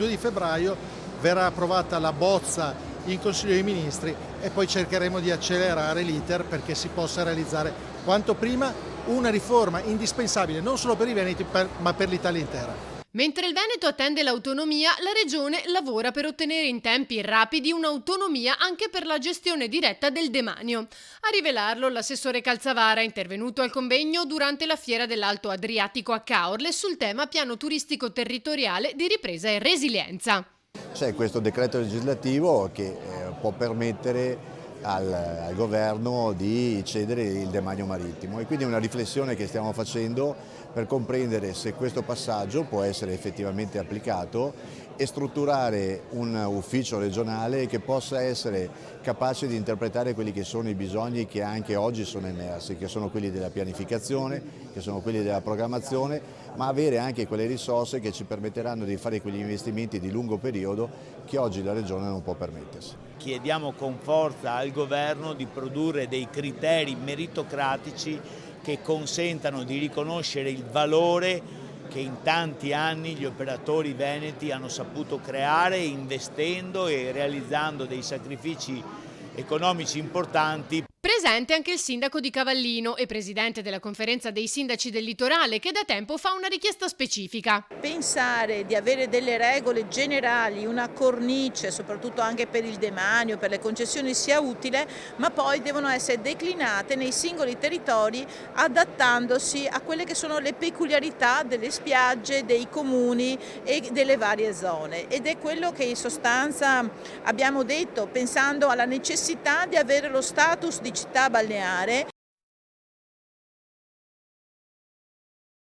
2 di febbraio verrà approvata la bozza in Consiglio dei Ministri e poi cercheremo di accelerare l'iter perché si possa realizzare quanto prima una riforma indispensabile non solo per i veneti ma per l'Italia intera. Mentre il Veneto attende l'autonomia, la Regione lavora per ottenere in tempi rapidi un'autonomia anche per la gestione diretta del demanio. A rivelarlo l'assessore Calzavara, intervenuto al convegno durante la Fiera dell'Alto Adriatico a Caorle sul tema piano turistico territoriale di ripresa e resilienza. C'è questo decreto legislativo che può permettere al governo di cedere il demanio marittimo e quindi è una riflessione che stiamo facendo per comprendere se questo passaggio può essere effettivamente applicato e strutturare un ufficio regionale che possa essere capace di interpretare quelli che sono i bisogni che anche oggi sono emersi, che sono quelli della pianificazione, che sono quelli della programmazione, ma avere anche quelle risorse che ci permetteranno di fare quegli investimenti di lungo periodo che oggi la Regione non può permettersi. Chiediamo con forza al governo di produrre dei criteri meritocratici che consentano di riconoscere il valore che in tanti anni gli operatori veneti hanno saputo creare investendo e realizzando dei sacrifici economici importanti. Presente anche il sindaco di Cavallino e presidente della conferenza dei sindaci del litorale che da tempo fa una richiesta specifica. Pensare di avere delle regole generali, una cornice, soprattutto anche per il demanio, per le concessioni sia utile, ma poi devono essere declinate nei singoli territori adattandosi a quelle che sono le peculiarità delle spiagge, dei comuni e delle varie zone. Ed è quello che in sostanza abbiamo detto pensando alla necessità di avere lo status di città balneare.